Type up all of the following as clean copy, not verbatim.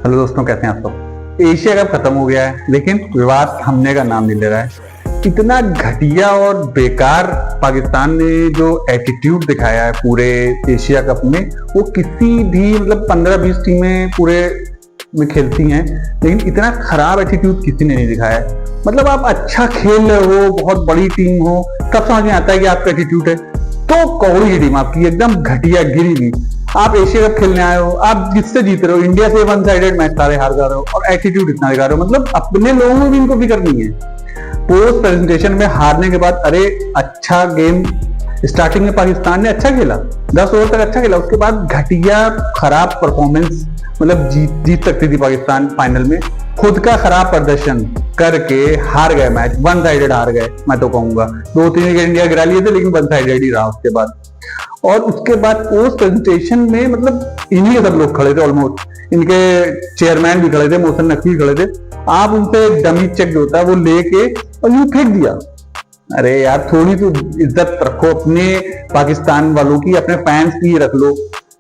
Hello दोस्तों, कैसे हैं आप सब। एशिया कप खत्म हो गया है, लेकिन विवाद थमने का नाम नहीं ले रहा है। इतना घटिया और बेकार पाकिस्तान ने जो एटीट्यूड दिखाया है पूरे एशिया कप में, वो किसी भी 15-20 टीमें पूरे में खेलती हैं, लेकिन इतना खराब एटीट्यूड किसी ने नहीं दिखाया है। आप अच्छा खेल रहे हो, बहुत बड़ी टीम हो, तब समझ में आता है कि आपका एटीट्यूड है। तो कौड़ी की टीम आपकी एकदम घटिया गिरी हुई। आप एशिया कप खेलने आए हो, आप जिससे जीत रहे हो, इंडिया से वन साइडेड मैच सारे हार जा रहे हो और एटीट्यूड इतना दिखा रहे हो। अपने लोगों को भी इनको फिक्र नहीं है। पोस्ट प्रेजेंटेशन में हारने के बाद, अरे अच्छा गेम स्टार्टिंग में पाकिस्तान ने अच्छा खेला, 10 ओवर तक अच्छा खेला, उसके बाद घटिया खराब परफॉर्मेंस, जीत सकती थी पाकिस्तान फाइनल में। खुद का खराब प्रदर्शन करके हार गए मैच, वन साइडेड हार गए। मैं तो कहूंगा 2-3 विकेट इंडिया गिरा लिए थे, लेकिन वन साइडेड ही रहा उसके बाद। और उसके बाद पोस्ट प्रेजेंटेशन में इन्हीं के सब लोग खड़े थे, ऑलमोस्ट इनके चेयरमैन भी खड़े थे, मोहसिन नकवी खड़े थे। आप उनसे डमी चेक जो होता है वो लेके और यूं फेंक दिया। अरे यार, थोड़ी तो इज्जत रखो अपने पाकिस्तान वालों की, अपने फैंस की रख लो।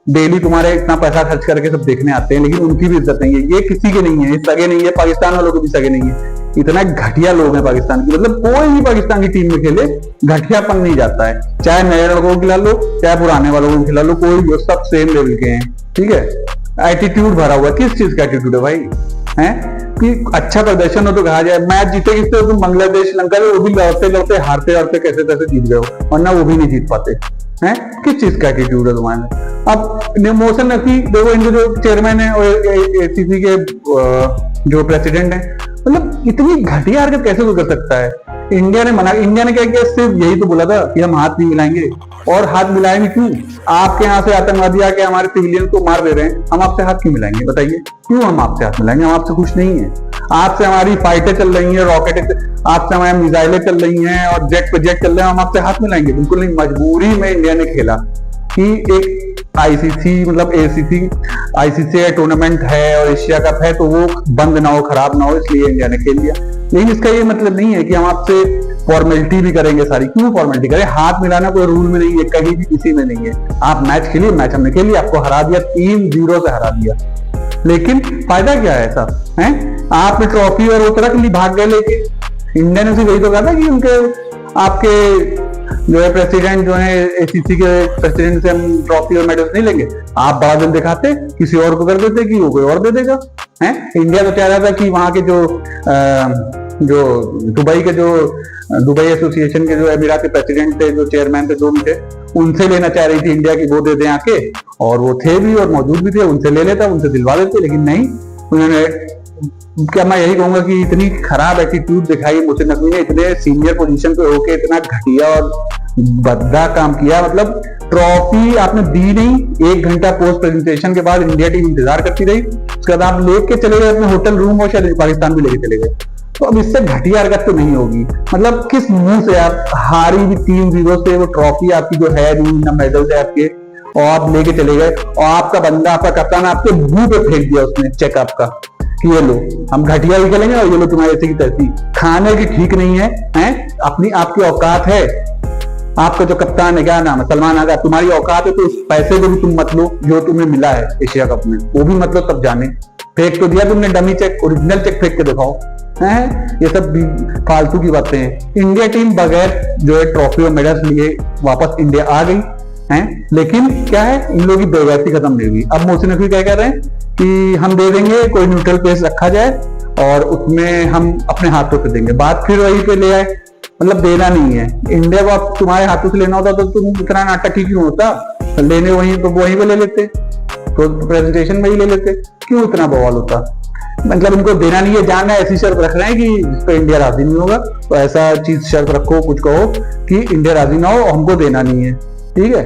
डेली तुम्हारे इतना पैसा खर्च करके सब देखने आते हैं, लेकिन उनकी भी इज्जत नहीं है। ये किसी के नहीं है, सगे नहीं है, पाकिस्तान वालों के भी सगे नहीं है। इतना घटिया लोग हैं पाकिस्तान की। कोई भी पाकिस्तान की टीम में खेले, घटियापन नहीं जाता है। चाहे नए लड़कों को खिला लो, चाहे पुराने वालों को खिला लो, कोई भी, सब सेम लेवल के हैं। ठीक है, एटीट्यूड भरा हुआ। किस चीज का एटीट्यूड है भाई? हैं कि अच्छा प्रदर्शन हो तो कहा जाए मैच जीते किससे, तुम बांग्लादेश श्रीलंका वो भी लड़ते लड़ते हारते हारते कैसे कैसे जीत गए हो, वरना वो भी नहीं जीत पाते हैं। किस चीज का एटीट्यूड है तुम्हारे? अब मोहसिन नकवी देखो, इनके जो चेयरमैन है और एसीसी के जो प्रेसिडेंट है, इतनी घटिया हरकत कैसे कोई कर सकता है? इंडिया ने क्या किया? सिर्फ यही तो बोला था कि हम हाथ नहीं मिलाएंगे। और हाथ मिलाएंगे क्यों? आपके यहाँ से आतंकवादी आके हमारे सिविलियन को मार दे रहे हैं, हम आपसे हाथ क्यों मिलाएंगे? बताइए क्यों हम आपसे हाथ मिलाएंगे? हम आपसे खुश नहीं है। आपसे हमारी फाइटें चल रही है, रॉकेट आपसे हमारी मिसाइलें चल रही हैं और जेट पे जेट चल रहे हैं, हम आपसे हाथ मिलाएंगे? बिल्कुल नहीं। मजबूरी में इंडिया ने खेला कि एक आईसीसी टूर्नामेंट है और एशिया कप है, तो वो बंद ना हो, खराब ना हो, इसलिए इंडिया ने खेल लिया। लेकिन इसका ये मतलब नहीं है कि हम आपसे फॉर्मेलिटी भी करेंगे सारी। क्यों फॉर्मेलिटी करें? हाथ मिलाना कोई रूल में नहीं है, कहीं भी किसी में नहीं है। आप मैच खेलिए, मैच हमने खेली, आपको हरा दिया, 3-0 से हरा दिया, लेकिन फायदा क्या है ऐसा? है आपने ट्रॉफी और वो रख ली, भाग गए लेके। इंडिया ने सिर्फ यही तो कहा था कि उनके आपके जो है प्रेसिडेंट, जो है एसीसी के प्रेसिडेंट से हम ट्रॉफी और मेडल्स नहीं लेंगे। आप बड़ा दिल दिखाते, किसी और को कर देते कि वो कोई और दे देगा। हैं इंडिया तो चाह रहा था कि वहां के जो दुबई एसोसिएशन के जो एमिराती प्रेसिडेंट थे, जो चेयरमैन थे, जो थे, उनसे लेना चाह रही थी इंडिया की, वो दे दें आके। और वो थे भी और मौजूद भी थे, उनसे ले लेता, उनसे दिलवा देते, लेकिन नहीं। उन्होंने, क्या मैं यही कहूंगा कि इतनी खराब एटीट्यूड दिखाई मोहसिन नकवी ने, इतने सीनियर पोजीशन पे होके इतना घटिया और भद्दा काम किया। ट्रॉफी आपने दी नहीं। 1 घंटा पोस्ट प्रेजेंटेशन के बाद इंडिया टीम इंतजार करती रही, उसके बाद आप लेके चले गए अपने होटल रूम, और शायद पाकिस्तान भी लेके चले गए। तो अब इससे घटिया हरकत तो नहीं होगी। किस मुंह से आप हारी भी 3-0 से, वो ट्रॉफी आपकी जो है ना, मेडल है आपके, और आप लेके चले गए, और आपका बंदा, आपका कप्तान आपके मुंह पे फेंक दिया उसने चेक आपका कि ये लो, हम घटिया भी खेलेंगे और ये लो तुम्हारे ऐसी की तैसी। खाने की ठीक नहीं है, हैं? आपकी औकात है। आपका जो कप्तान है, क्या नाम है, सलमान आगा, तुम्हारी औकात है तो उस पैसे को भी तुम मत लो जो तुम्हें मिला है एशिया कप में, वो भी मत लो, तब जाने। फेंक तो दिया तुमने डमी चेक, ओरिजिनल चेक फेंक के दिखाओ। हैं ये सब फालतू की बातें हैं। इंडिया टीम बगैर जो है ट्रॉफी और मेडल्स लिए वापस इंडिया आ गई हैं, लेकिन क्या है, इन लोगों की बेइज्जती खत्म नहीं हुई। अब मोहसिन नकवी क्या कह रहे हैं कि हम दे देंगे, कोई न्यूट्रल प्लेस रखा जाए और उसमें हम अपने हाथों से देंगे। बात फिर वहीं पे ले आए, देना नहीं है। इंडिया को आप तुम्हारे हाथों से लेना होता तो तुम इतना नाटक ही क्यों होता? लेने वहीं पे ले लेते, तो प्रेजेंटेशन में ही ले लेते, क्यों इतना बवाल होता? इनको देना नहीं है, जाना ऐसी शर्त रख रहे हैं कि जिस पे इंडिया राजी नहीं होगा, तो ऐसा चीज शर्त रखो, कुछ कहो कि इंडिया राजी ना हो, हमको देना नहीं है। ठीक है,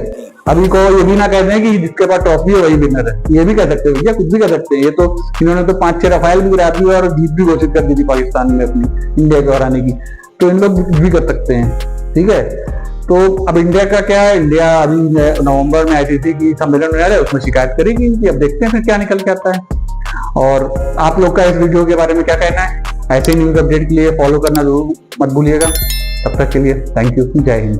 अभी को ये भी ना कह दें कि जिसके पास ट्रॉफी है वही विनर है। ये भी कह सकते हैं, कुछ भी कह सकते हैं। ये तो इन्होंने तो 5-6 रफाइल भी गिरा दिए और जीत भी घोषित कर दी थी पाकिस्तान में अपनी, इंडिया को हराने की। तो इन लोग भी कर सकते हैं। ठीक है, तो अब इंडिया का क्या है? इंडिया अभी नवंबर में आईसीसी की सम्मेलन में आ रहा है, उसमें शिकायत करेगी कि अब देखते हैं फिर क्या निकल के आता है। और आप लोग का इस वीडियो के बारे में क्या कहना है? ऐसे न्यूज अपडेट के लिए फॉलो करना जरूर मत भूलिएगा। तब तक के लिए थैंक यू, जय हिंद।